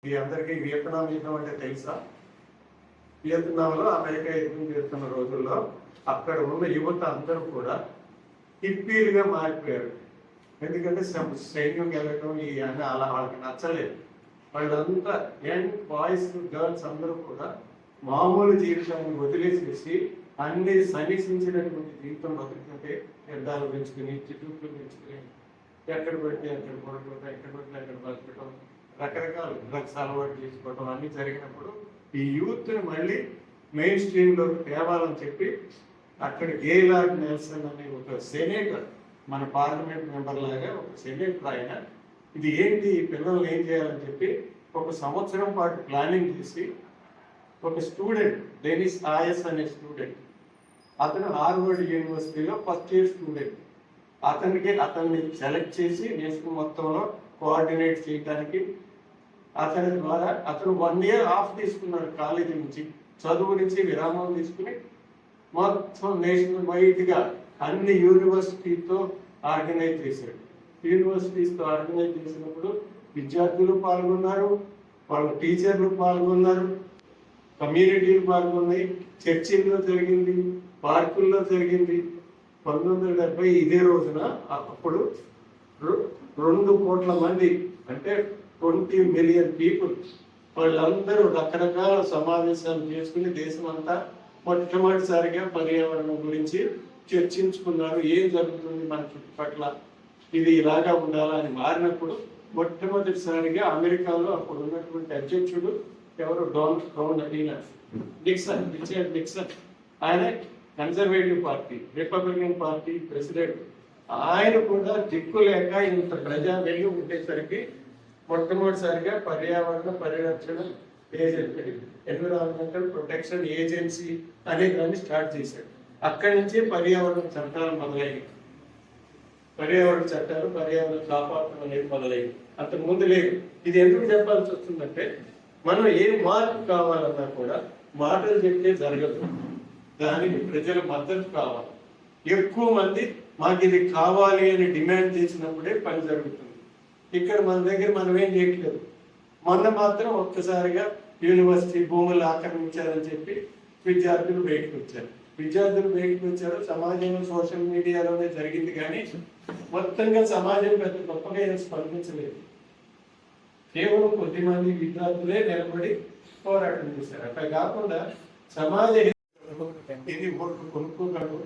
మీ అందరికీ వియత్నాం యుద్ధం అంటే తెలుసా? వియత్నాంలో అమెరికా యుద్ధం చేస్తున్న రోజుల్లో అక్కడ ఉన్న యువత అందరూ కూడా హిప్పీలుగా మారిపోయారు. ఎందుకంటే సైన్యం వెళ్ళటం ఇవన్నీ అలా వాళ్ళకి నచ్చలేదు. వాళ్ళంతా యంగ్ బాయ్స్ గర్ల్స్ అందరూ కూడా మామూలు జీవితాన్ని వదిలేసేసి అన్ని సన్నిసించినటువంటి జీవితం బతుకుంటే యుద్ధాలు పెంచుకుని చిట్టుకులు పెంచుకుని ఎక్కడ పెడితే అక్కడ కొడుకోవటం, ఎక్కడ పెడితే అక్కడ బతకటం, రకరకాల డ్రగ్స్ అలవాటు చేసుకోవటం అన్ని జరిగినప్పుడు ఈ యూత్ని మళ్ళీ మెయిన్ స్ట్రీమ్లో తేవాలని చెప్పి అక్కడ గేలార్డ్ నెల్సన్ అనే ఒక సెనేటర్, మన పార్లమెంట్ మెంబర్ లాగా ఒక సెనేటర్ ఆయన, ఇది ఏంటి ఈ పిల్లల్ని ఏం చేయాలని చెప్పి ఒక సంవత్సరం పాటు ప్లానింగ్ చేసి ఒక స్టూడెంట్ డెనిస్ ఆయస్ అనే స్టూడెంట్, అతను హార్వర్డ్ యూనివర్సిటీలో ఫస్ట్ ఇయర్ స్టూడెంట్, అతన్ని సెలెక్ట్ చేసి నేషనల్ మొత్తంలో కోఆర్డినేట్ చేయడానికి అతని ద్వారా అతను 1 year ఆఫ్ తీసుకున్నాడు కాలేజీ నుంచి, చదువు నుంచి విరామం తీసుకుని మొత్తం నేషనల్ వైడ్గా అన్ని యూనివర్సిటీతో ఆర్గనైజ్ చేశాడు. యూనివర్సిటీస్తో ఆర్గనైజ్ చేసినప్పుడు విద్యార్థులు పాల్గొన్నారు, వాళ్ళ టీచర్లు పాల్గొన్నారు, కమ్యూనిటీలు పాల్గొన్నాయి, చర్చిల్లో జరిగింది, పార్కుల్లో జరిగింది. 1970 ఇదే రోజున అప్పుడు 2 కోట్ల మంది అంటే 20 million పీపుల్ వాళ్ళందరూ రకరకాల సమావేశాలు చేసుకుని దేశం అంతా మొట్టమొదటిసారిగా పర్యావరణం గురించి చర్చించుకున్నారు. ఏం జరుగుతుంది మన చుట్టుపక్కల, ఇది ఇలాగా ఉండాలా అని మారినప్పుడు మొట్టమొదటిసారిగా అమెరికాలో అప్పుడు ఉన్నటువంటి అధ్యక్షుడు ఎవరు, రిచర్డ్ నిక్సన్, ఆయన conservative party, Republican party president, ఆయన కూడా దిక్కు లేక ఇంత ప్రజా వెలుగు ఉండేసరికి మొట్టమొదటిసారిగా పర్యావరణ పరిరక్షణ ఏజెన్సీ, ఎన్విరాన్మెంటల్ ప్రొటెక్షన్ ఏజెన్సీ అనే దాన్ని స్టార్ట్ చేశాడు. అక్కడి నుంచి పర్యావరణ చట్టాలు మొదలయ్యాయి. పర్యావరణ చట్టాలు, పర్యావరణ కాపాడటం అనేది మొదలయ్యింది. అంతకు ముందు లేదు. ఇది ఎందుకు చెప్పాల్సి వస్తుందంటే, మనం ఏ మార్పు కావాలన్నా కూడా మాటలు చెప్తే జరగదు, దానికి ప్రజల మద్దతు కావాలి. ఎక్కువ మంది మాకు ఇది కావాలి అని డిమాండ్ చేసినప్పుడే పని జరుగుతుంది. ఇక్కడ మన దగ్గర మనం ఏం చేయట్లేదు. మొన్న మాత్రం ఒక్కసారిగా యూనివర్సిటీ భూములు ఆక్రమించారని చెప్పి విద్యార్థులు బయటకు వచ్చారు. సమాజంలో సోషల్ మీడియాలోనే జరిగింది, కానీ మొత్తంగా సమాజం పెద్ద గొప్పగా ఏం స్పందించలేదు. కేవలం కొద్దిమంది విద్యార్థులే నిలబడి పోరాటం చేశారు. అట్లా కాకుండా సమాజం ఇది కొనుక్కోగలరు,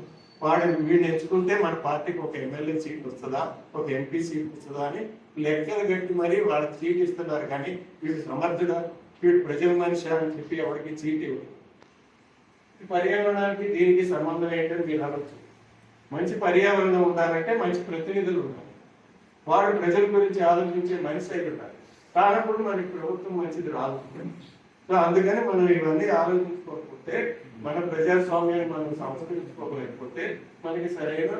వీడిని ఎంచుకుంటే మన పార్టీకి ఒక ఎమ్మెల్యే సీట్ వస్తుందా, ఒక ఎంపీ సీట్ వస్తుందా అని లెక్కలు కట్టి మరీ వాళ్ళకి సీట్ ఇస్తున్నారు. కానీ వీడు సమర్థుడా, వీడు ప్రజల మనిషి అని చెప్పి ఎవరికి సీట్ ఇవ్వరు. పర్యావరణానికి దీనికి సంబంధం ఏంటని మీరు అనొచ్చు. మంచి పర్యావరణం ఉండాలంటే మంచి ప్రతినిధులు ఉండాలి, వాడు ప్రజల గురించి ఆలోచించే మనిషి అయి ఉండాలి. కానప్పుడు మనకి ప్రభుత్వం మంచిది రాదు. సో అందుకని మనం ఇవన్నీ ఆలోచించుకోకపోతే, మన ప్రజాస్వామ్యాన్ని మనం సంస్కరించుకోలేకపోతే మనకి సరైన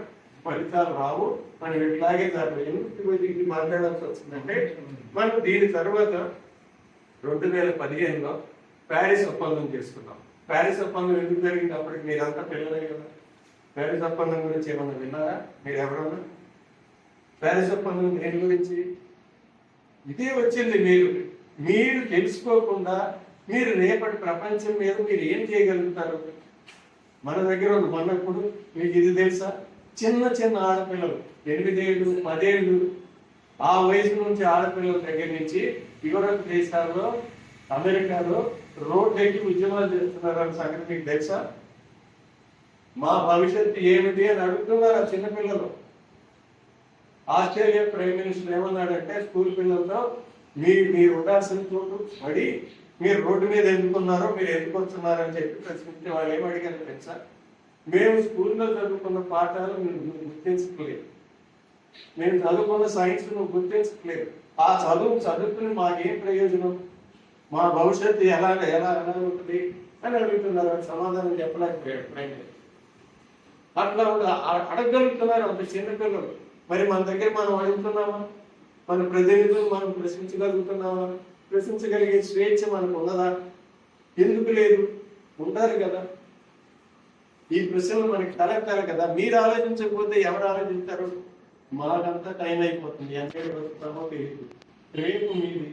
ఫలితాలు రావు. మనం ఇట్లాగే దాన్ని ఎందుకు ఇది మాట్లాడాల్సి వచ్చిందంటే, మనం దీని తర్వాత 2015లో ప్యారిస్ ఒప్పందం చేసుకున్నాం. ప్యారిస్ ఒప్పందం ఎందుకు జరిగింది? అప్పటికి మీరంతా పిల్లలే కదా. ప్యారిస్ ఒప్పందం గురించి ఏమన్నా విన్నారా మీరు ఎవరన్నా? ప్యారిస్ ఒప్పందం దేని గురించి? ఇదే వచ్చింది. మీరు తెలుసుకోకుండా మీరు రేపటి ప్రపంచం మీద మీరు ఏం చేయగలుగుతారు? మన దగ్గర మొన్నప్పుడు మీకు ఇది తెలుసా, చిన్న ఆడపిల్లలు 8 ఏళ్ళు 10 ఏళ్ళు ఆ వయసు నుంచి ఆడపిల్లల దగ్గర నుంచి యూరోప్ దేశాల్లో, అమెరికాలో రోడ్డు ఎక్కి ఉద్యమాలు చేస్తున్నారు అన్న సంగతి మీకు తెలుసా? మా భవిష్యత్తు ఏమిటి అని అడుగుతున్నారు ఆ చిన్నపిల్లలు. ఆస్ట్రేలియా ప్రైమ్ మినిస్టర్ ఏమన్నాడంటే, స్కూల్ పిల్లలతో మీరు ఉండాల్సిన చోటు పడి మీరు రోడ్డు మీద ఎందుకున్నారో, మీరు ఎందుకు వస్తున్నారని చెప్పి ప్రశ్నించే వాళ్ళు ఏమడిగారు తెలుసా? మేము స్కూల్లో చదువుకున్న పాఠాలు మీరు గుర్తించట్లేదు, మేము చదువుకున్న సైన్స్ నువ్వు గుర్తించట్లేదు, ఆ చదువుకుని మాకేం ప్రయోజనం, మా భవిష్యత్తు ఎలా ఉంటుంది అని అడుగుతున్నారు. సమాధానం చెప్పలేకపోయాడు. అట్లా అడగగలుగుతున్నారు అంత చిన్నపిల్లలు. మరి మన దగ్గర మనం అడుగుతున్నామా? మన ప్రతినిధులు మనం ప్రశ్నించగలుగుతున్నామా? ప్రశ్నించగలిగే స్వేచ్ఛ మనకు ఉన్నదా? ఎందుకు లేదు? ఉంటారు కదా. ఈ ప్రశ్నలు మనకి తలెత్తారు కదా. మీరు ఆలోచించకపోతే ఎవరు ఆలోచిస్తారు? మాకంతా టైం అయిపోతుంది, ఎంత బతుకుతామో తెలియదు. రేపు మీది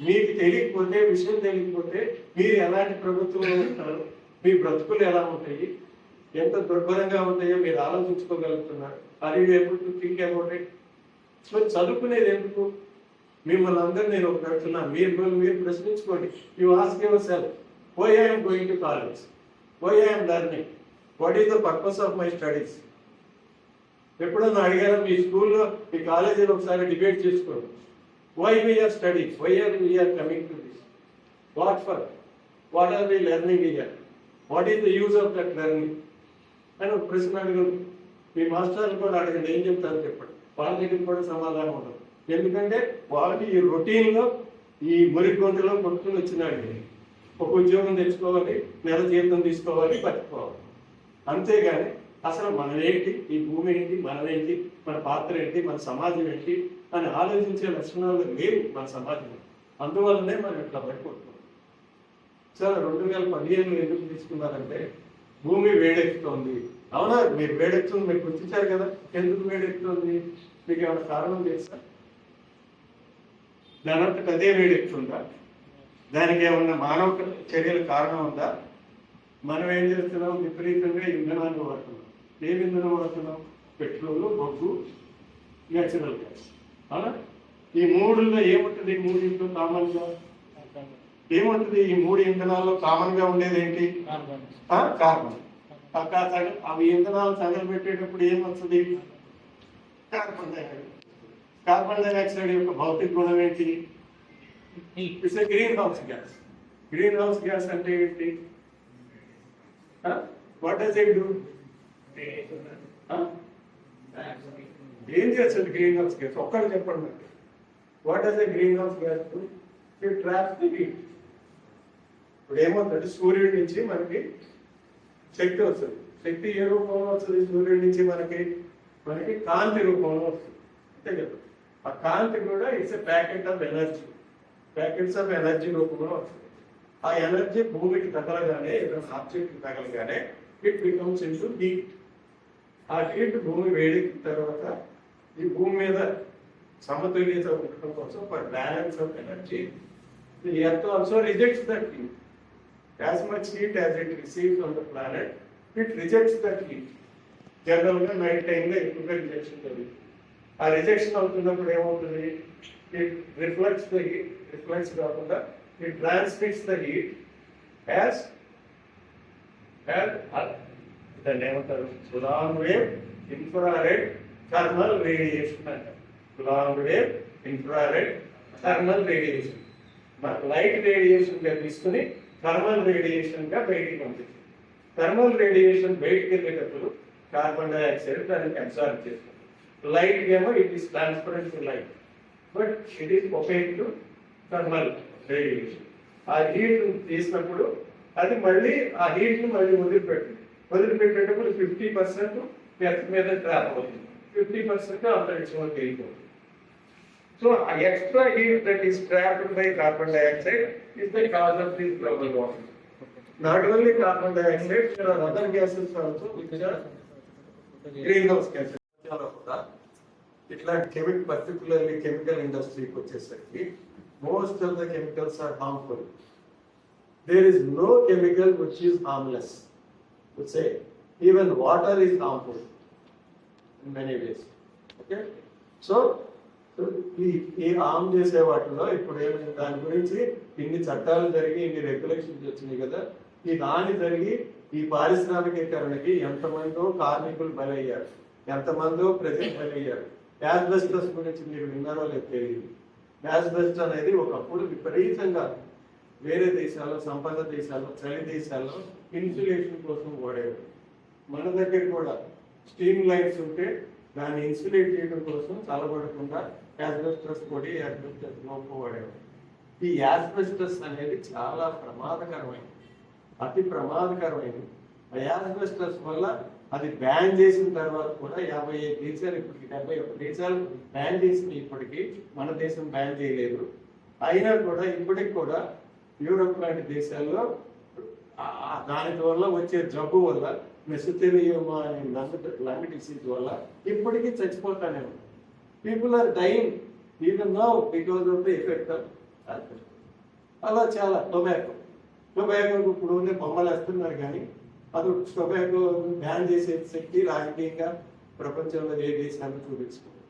మీకు తెలియకపోతే, విషయం తెలియకపోతే మీరు ఎలాంటి ప్రభుత్వంలో ఉంటారు, మీ బ్రతుకులు ఎలా ఉంటాయి, ఎంత దుర్భరంగా ఉంటాయో మీరు ఆలోచించుకోగలుగుతున్నారు. అది ఎప్పుడు థింక్ అబౌట్ ఇట్. మరి చదువుకునేది ఎందుకు? మిమ్మల్ని అందరూ నేను ఒకటి అడుగుతున్నాను, మీరు ప్రశ్నించుకోండి. You ask yourself, why I'm going to college, why I'm learning, what is the purpose of my studies? ఎప్పుడన్నా అడిగారా? మీ స్కూల్లో, మీ కాలేజీలో ఒకసారి డిబేట్ చేసుకోండి. Why we're study, why are we're coming to this, what for, what are we learning here, what is the use of that learning అని ఒక ప్రశ్న అడగండి. మీ మాస్టర్లు కూడా అడగండి, ఏం చెప్తారో చెప్పండి. వాళ్ళ దగ్గర కూడా సమాధానం ఉండదు. ఎందుకంటే వాళ్ళకి ఈ రొటీన్లో, ఈ మురిగొంతులో కొట్టుకుని వచ్చినాడు. ఒక ఉద్యోగం తెచ్చుకోవాలి, నెల జీతం తీసుకోవాలి, బతుకోవాలి. అంతేగాని అసలు మనం ఏంటి, ఈ భూమి ఏంటి, మనం ఏంటి, మన పాత్ర ఏంటి, మన సమాజం ఏంటి అని ఆలోచించే లక్షణాలు లేవు మన సమాజంలో. అందువల్లనే మనం ఇట్లా పడిపోతున్నాం. సార్ 2015 ఎందుకు తీసుకున్నారంటే భూమి వేడెక్కుతోంది. అవునా? మీరు వేడెక్కుతుంది, మీరు గుర్తించారు కదా. ఎందుకు వేడెక్కుతుంది? మీకు ఏమైనా కారణం తెలుసా? దానంతట అదే వేడెక్కుతుందా? దానికి ఏమన్నా మానవ చర్యల కారణం ఉందా? మనం ఏం చేస్తున్నాం? విపరీతంగా ఇంధనాన్ని వాడుతున్నాం. ఏం ఇంధనం వాడుతున్నాం? పెట్రోల్, బొగ్గు, నేచురల్ గ్యాస్. అవునా? ఈ మూడుల్లో ఏముంటుంది? మూడింట్లో కామన్గా ఏముంటుంది? ఈ మూడు ఇంధనాల్లో కామన్ గా ఉండేది ఏంటి? కార్బన్. అవి ఇంధనాలు తగలబెట్టేటప్పుడు ఏమొస్తుంది? Carbon dioxide. కార్బన్ డైఆక్సైడ్ యొక్క భౌతిక గుణం ఏంటి? It's a green house gas. Green house gas అంటే ఏంటి? What does it do? ఏం చేస్తుంది గ్రీన్ హౌస్ గ్యాస్? ఒక్కటి చెప్పండి. What does A green house gas do? It traps the heat. ఇప్పుడు ఏమవుతుంది? సూర్యుడి నుంచి మనకి శక్తి వస్తుంది. శక్తి ఏ రూపంలో వస్తుంది? సూర్యుడి నుంచి మనకి కాంతి రూపంలో వస్తుంది. అంతే కదా. ఆ కాంతి కూడా it's a packet of energy. Packets of energy రూపంలో వస్తుంది. ఆ ఎనర్జీ భూమికి తగలగానే, ఏదైనా ఆబ్జెక్ట్ తగలగానే ఇట్ బికమ్స్ ఇంటూ హీట్. ఆ హీట్ భూమి వేడెక్కిన తర్వాత ఈ భూమి మీద సమతుల్యత ఉండటం కోసం, for balance of energy, the earth also rejects that heat. As much heat as it receives on the planet, it rejects that heat. జనరల్గా నైట్ టైంలో ఎక్కువగా రిజెక్షన్ జరుగుతుంది. ఆ రిజెక్షన్ అవుతున్నప్పుడు ఏమవుతుంది? It reflects the heat. Reflects కాకుండా it transmits the heat as దాన్ని ఏమంటారు? Long wave infrared thermal radiation అంటారు. Long wave infrared thermal radiation. Light radiation గా తీసుకుని థర్మల్ రేడియేషన్ గా బయటికి పంపిస్తుంది. థర్మల్ రేడియేషన్ బయటికి వెళ్ళేటప్పుడు కార్బన్ డైఆక్సైడ్ దానికి అబ్జార్బ్ చేస్తుంది. లైట్ ఏమో it is transparent to light, but it is opaque to thermal radiation. ఆ హీట్ తీసినప్పుడు అది మళ్ళీ ఆ హీట్ ని మళ్ళీ వదిలిపెట్టేటప్పుడు 50% ఎర్త్ మీద ట్రాప్ అవుతుంది, 50% అంతరిక్షంలోకి వెళ్ళిపోతుంది. So, extra heat that is trapped by carbon dioxide is the cause of this global warming. Not only carbon dioxide, there are other gases also which are greenhouse gases. Particularly chemical industry, most of the chemicals are harmful. There is no chemical which is harmless. We say even water is harmful in many ways. Okay, so ఈ హామ్ చేసే వాటిలో ఇప్పుడు ఏమైంది? దాని గురించి ఇన్ని చట్టాలు జరిగి, ఇన్ని రెగ్యులేషన్స్ వచ్చినాయి కదా. ఈ దాని జరిగి ఈ పారిశ్రామికీకరణకి ఎంతమందో కార్మికులు బలయ్యారు, ఎంతమందో ప్రజలు బలయ్యారు. యాస్బెస్టస్ గురించి మీరు విన్నారో లేదు తెలియదు. యాస్బెస్టస్ అనేది ఒకప్పుడు విపరీతంగా వేరే దేశాల్లో, సంపన్న దేశాల్లో, చలి దేశాల్లో ఇన్సులేషన్ కోసం వాడేవారు. మన దగ్గర కూడా స్టీమ్ లైన్స్ ఉంటే దాన్ని ఇన్సులేట్ చేయడం కోసం చల్లబడకుండా యాస్బెస్టస్ పొడి, యాస్బెస్టస్ లోపు వాడేవారు. ఈ యాస్బెస్టస్ అనేది చాలా ప్రమాదకరమైనది, అతి ప్రమాదకరమైనది. ఆ యాస్బెస్టస్ వల్ల అది బ్యాన్ చేసిన తర్వాత కూడా 55 దేశాలు, ఇప్పటికి 71 దేశాలు బ్యాన్ చేసింది. ఇప్పటికీ మన దేశం బ్యాన్ చేయలేదు. అయినా కూడా ఇప్పటికి కూడా యూరోప్ లాంటి దేశాల్లో దాని వల్ల వచ్చే జబ్బు వల్ల, మెసోథెలియోమా అనే లంగ్ డిసీజ్ వల్ల ఇప్పటికీ చచ్చిపోతానే ఉన్నారు. People are dying even now because of the effect of అలా చాలా టొబాకో ఇప్పుడు ఉండే బొమ్మలు వేస్తున్నారు కానీ అది టొబాకో బ్యాన్ చేసే శక్తి రాజకీయంగా ప్రపంచంలో ఏ దేశాలు చూపించుకుంది.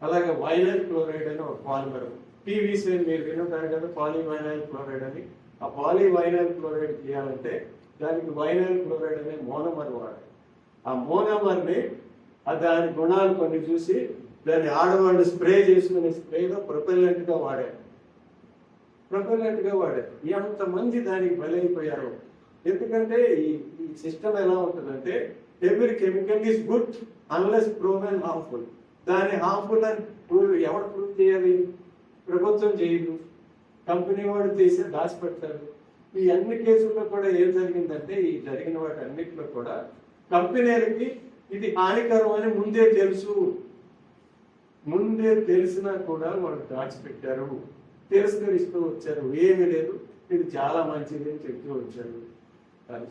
అలాగే వైనైల్ క్లోరైడ్ అని ఒక పాలిమర్, పీవీసీ అని మీరు వినుంటారు కదా, పాలీవైనైల్ క్లోరైడ్ అని. ఆ పాలీవైనైల్ క్లోరైడ్ చేయాలంటే దానికి వైనైల్ క్లోరైడ్ అనే మోనోమర్ వాడాలి. ఆ మోనోమర్ని దాని గుణాలు కొన్ని చూసి దాన్ని ఆడవాళ్ళు స్ప్రే చేసుకునే స్ప్రేలో ప్రొపెల్లెంట్గా వాడారు. ఎంతమంది దానికి బలైపోయారు. ఎందుకంటే ఈ సిస్టమ్ ఎలా ఉంటుందంటే every chemical is good unless proven harmful. దాన్ని హార్మ్ఫుల్ అని ఎవరు ప్రూవ్ చేయాలి? ప్రభుత్వం చేయదు, కంపెనీ వాడు చేసి దాచిపెడతారు. ఈ అన్ని కేసుల్లో కూడా ఏం జరిగిందంటే ఈ జరిగిన వాటి అన్నింటిలో కూడా కంపెనీలకి ఇది హానికరం అని ముందే తెలిసినా కూడా వాళ్ళు దాచిపెట్టారు, తిరస్కరిస్తూ వచ్చారు. ఏమీ లేదు, ఇది చాలా మంచిది అని చెప్తూ వచ్చారు. సార్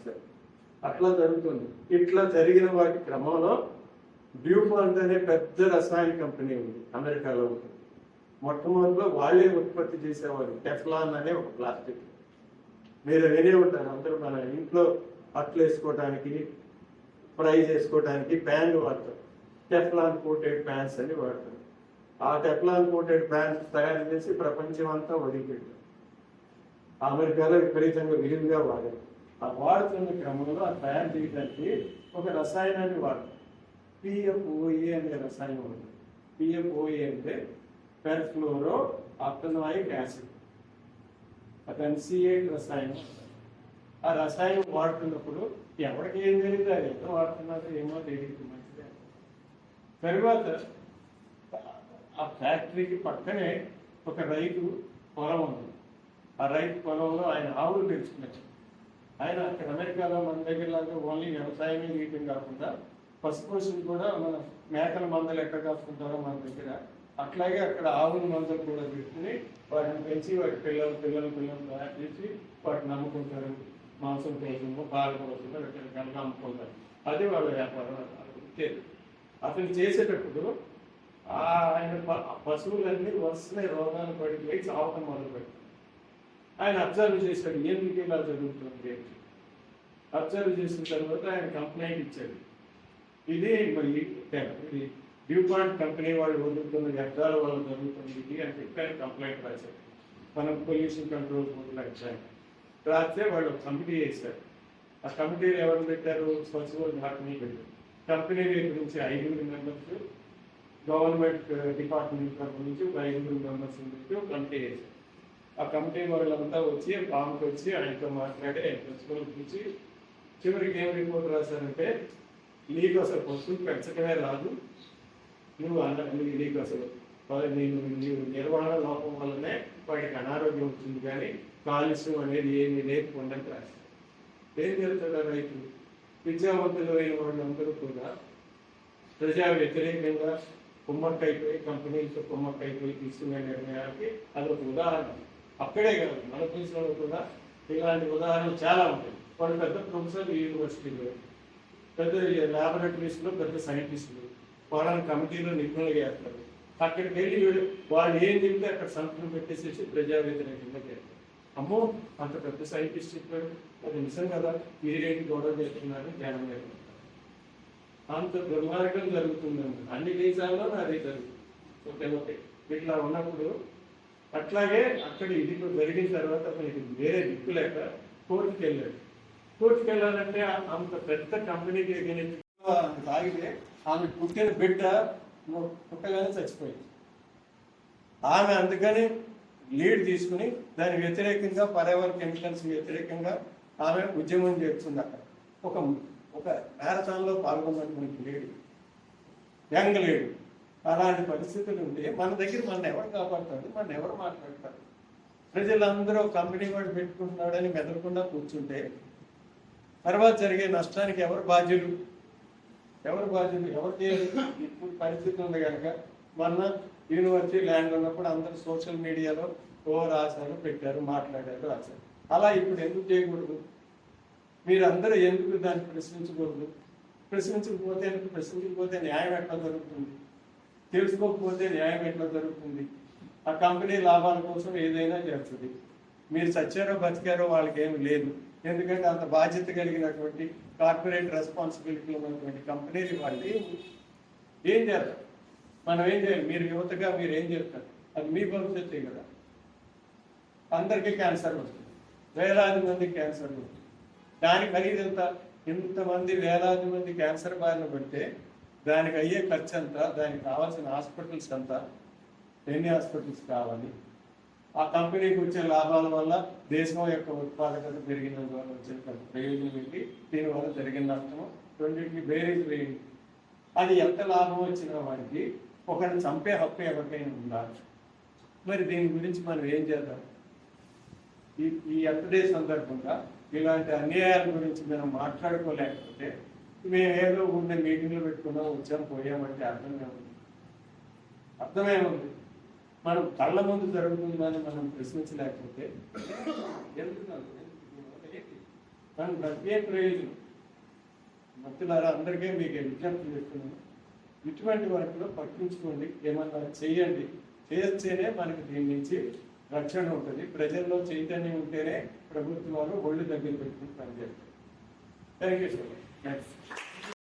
అట్లా జరుగుతుంది. ఇట్లా జరిగిన వాటి క్రమంలో డ్యూపాంట్ అనే పెద్ద రసాయన కంపెనీ ఉంది, అమెరికాలో ఉంది. మొట్టమొదటిలో వాళ్ళే ఉత్పత్తి చేసేవారు టెఫ్లాన్ అనే ఒక ప్లాస్టిక్. మీరు వినే ఉంటారు అందరూ, మన ఇంట్లో అట్లు వేసుకోవడానికి, ఫ్రై చేసుకోవడానికి ప్యాన్లు వాడతారు. టెఫ్లాన్ కోటెడ్ ప్యాన్స్ అని వాడతారు. ఆ టెఫ్లాన్ కోటెడ్ ప్యాన్స్ తయారు చేసి ప్రపంచం అంతా వదిలిపెట్టారు. అమెరికాలో విపరీతంగా విరివిగా వాడారు. ఆ వాడుతున్న క్రమంలో ఆ తయారు చేయడానికి ఒక రసాయనాన్ని వాడతారు, పిఎఫ్ఓఏ అనే రసాయనం ఉంది. పిఎఫ్ఓఏ అంటే పెర్ఫ్లోరో ఆక్టనాయిక్ యాసిడ్, అతని C8 రసాయనం. ఆ రసాయనం వాడుతున్నప్పుడు ఎవరికి ఏం తెలియదు, అది ఎంత వాడుతున్నారో ఏమో తెలియదు మంచిదే. తర్వాత ఆ ఫ్యాక్టరీకి పక్కనే ఒక రైతు పొలం ఉంది. ఆ రైతు పొలంలో ఆయన ఆవులు పెంచుకున్నారు. ఆయన అక్కడ అమెరికాలో మన దగ్గర లాగా ఓన్లీ వ్యవసాయమే చేయటం కాకుండా పశుపోషణ కూడా, మన మేకల మందలు ఎక్కడ కాసుకుంటారో మన దగ్గర అట్లాగే అక్కడ ఆవుల మందలు కూడా పెట్టుకుని వాటిని పెంచి వాటి పిల్లలు తయారు చేసి వాటిని నమ్ముకుంటారు. మాంసం కోసము, పాల కోసము రకరకాలుగా అమ్ముకుంటారు. అది వాళ్ళ వ్యాపారం. అతను చేసేటప్పుడు ఆయన పశువులన్నీ వరుసనే రోగాలు పడిపోయి చావటం మొదలుపెట్టారు. ఆయన అబ్జర్వ్ చేశాడు, ఎందుకు ఇలా జరుగుతుంది. అబ్జర్వ్ చేసిన తర్వాత ఆయన కంప్లైంట్ ఇచ్చాడు. ఇది డ్యూపాంట్ కంపెనీ వాళ్ళు వదులుతున్న వ్యర్థాల వల్ల జరుగుతుంది ఇది అని చెప్పి ఆయన కంప్లైంట్ రాశారు. మనం పొల్యూషన్ కంట్రోల్ బోర్డులో వచ్చాయి. రాస్తే వాళ్ళు కమిటీ చేశారు. ఆ కమిటీలు ఎవరు పెట్టారు? పశువులు కంపెనీ పెట్టారు. కంపెనీ నుంచి 5 మెంబర్స్, గవర్నమెంట్ డిపార్ట్మెంట్ తరఫు నుంచి 5 మెంబర్స్ పెట్టి ఒక కమిటీ చేశారు. ఆ కమిటీ వాళ్ళంతా వచ్చి ఫామ్కి వచ్చి ఆయనతో మాట్లాడి ఆయన పశువులు పిలిచి చివరికి ఏం రిపోర్ట్ రాశారంటే, నీకు అసలు పశువులు పెంచడమే రాదు, నీకు అసలు నీవు నిర్వహణ లోపం వల్లనే వాటికి అనారోగ్యం వచ్చింది, కానీ కాలుష్యం అనేది ఏమీ లేకుండా రాశారు. ఏం జరుగుతుందా? రైతు విద్యావంతులు అయిన వాళ్ళందరూ కూడా ప్రజా వ్యతిరేకంగా కుమ్మక్కైపోయి, కంపెనీలతో కుమ్మక్కైపోయి తీసుకునే నిర్ణయాలకి అదొక ఉదాహరణ. అక్కడే కాదు, మన దేశంలో కూడా ఇలాంటి ఉదాహరణలు చాలా ఉంటాయి. వాళ్ళు పెద్ద ప్రొఫెసర్లు యూనివర్సిటీలో, పెద్ద ల్యాబొరేటరీస్లో పెద్ద సైంటిస్టులు, వాళ్ళని కమిటీలో నిపుణులు చేస్తారు. అక్కడికి వెళ్ళి వాళ్ళు ఏం చెప్తే అక్కడ సంతకం పెట్టేసేసి ప్రజా వ్యతిరేకంగా చేస్తారు. అమ్మో, అంత పెద్ద సైంటిస్ట్ చెప్పాడు, అది నిజం కదా, మీరేంటి గొడవ చేస్తున్నారని ధ్యానం జరుగుతుంది. అంత దుర్మార్గం జరుగుతుందండి అన్ని దేశాల్లో. అదే జరుగుతుంది. ఓకే, ఇట్లా ఉన్నప్పుడు అట్లాగే అక్కడ ఇది జరిగిన తర్వాత అతనికి వేరే దిక్కు లేక కోర్టుకు వెళ్ళాడు. కోర్టుకు వెళ్ళాలంటే అంత పెద్ద కంపెనీకి తాగితే ఆమె పుట్టిన బిడ్డ పుట్టగానే చచ్చిపోయింది. ఆమె అందుకని లీడ్ తీసుకుని దాని వ్యతిరేకంగా, పర్యావరణ కెమికల్స్ వ్యతిరేకంగా ఆమె ఉద్యమం చేస్తుంది. అక్కడ ఒక మ్యారథాన్లో పాల్గొన్నటువంటి లేడు, యంగ్ లేడు. అలాంటి పరిస్థితులు ఉంటే మన దగ్గర మన ఎవరు కాపాడుతాడు, మన ఎవరు మాట్లాడతారు? ప్రజలందరూ కంపెనీ వాడు పెట్టుకుంటున్నాడని మెదలకుండా కూర్చుంటే తర్వాత జరిగే నష్టానికి ఎవరు బాధ్యులు? ఎవరు చేయాలి? ఇప్పుడు పరిస్థితి ఉంది కనుక మొన్న యూనివర్సిటీ ల్యాండ్ ఉన్నప్పుడు అందరూ సోషల్ మీడియాలో రాశారు, పెట్టారు, మాట్లాడారు, రాశారు. అలా ఇప్పుడు ఎందుకు చేయకూడదు? మీరందరూ ఎందుకు దాన్ని ప్రశ్నించకూడదు? ప్రశ్నించకపోతే న్యాయం ఎట్లా జరుగుతుంది? తెలుసుకోకపోతే న్యాయం ఎట్లా జరుగుతుంది? ఆ కంపెనీ లాభాల కోసం ఏదైనా చేస్తుంది. మీరు చచ్చారో బతికారో వాళ్ళకి ఏమి లేదు. ఎందుకంటే అంత బాధ్యత కలిగినటువంటి కార్పొరేట్ రెస్పాన్సిబిలిటీ ఉన్నటువంటి కంపెనీలు వాళ్ళు ఏం చేస్తారు? మనం ఏం చేయాలి? మీరు యువతగా మీరు ఏం చేస్తారు? అది మీ భవిష్యత్తే కదా. అందరికీ క్యాన్సర్ వస్తుంది, వేలాది మంది క్యాన్సర్ వస్తుంది. దాని ఖరీదు ఎంత? ఇంతమంది వేలాది మంది క్యాన్సర్ బారిన పడితే దానికి అయ్యే ఖర్చు ఎంత? దానికి కావాల్సిన హాస్పిటల్స్ ఎంత? ఎన్ని హాస్పిటల్స్ కావాలి? ఆ కంపెనీకి వచ్చే లాభాల వల్ల దేశం యొక్క ఉత్పాదకత పెరిగినందువల్ల వచ్చే ప్రయోజనం ఏంటి? దీనివల్ల జరిగిన నష్టము రెండింటికి బేరీజ్ వేయండి. అది ఎంత లాభం వచ్చినా వాడికి ఒకరిని చంపే హక్కు ఎవరికైనా ఉండాలి. మరి దీని గురించి మనం ఏం చేద్దాం? ఈ ఎర్త్ డే సందర్భంగా ఇలాంటి అన్యాయాల గురించి మనం మాట్లాడుకోలేకపోతే మేము ఏదో ఉండే మీటింగ్లు పెట్టుకున్నాం, వచ్చాం, పోయామంటే అర్థమేముంది? మనం కళ్ళ ముందు జరుగుతుందని మనం ప్రశ్నించలేకపోతే మనం ప్రత్యేక ప్రయోజనం. భక్తులారా, అందరికీ మీకు విజ్ఞప్తి చేస్తున్నాను, ఇటువంటి వాటిలో పట్టించుకోండి, ఏమన్నా చేయండి. చేస్తేనే మనకి దీని నుంచి రక్షణ ఉంటుంది. ప్రజల్లో చైతన్యం ఉంటేనే ప్రభుత్వాలు ఒళ్ళు దగ్గర పెట్టుకుని పనిచేస్తారు. Thank you so much.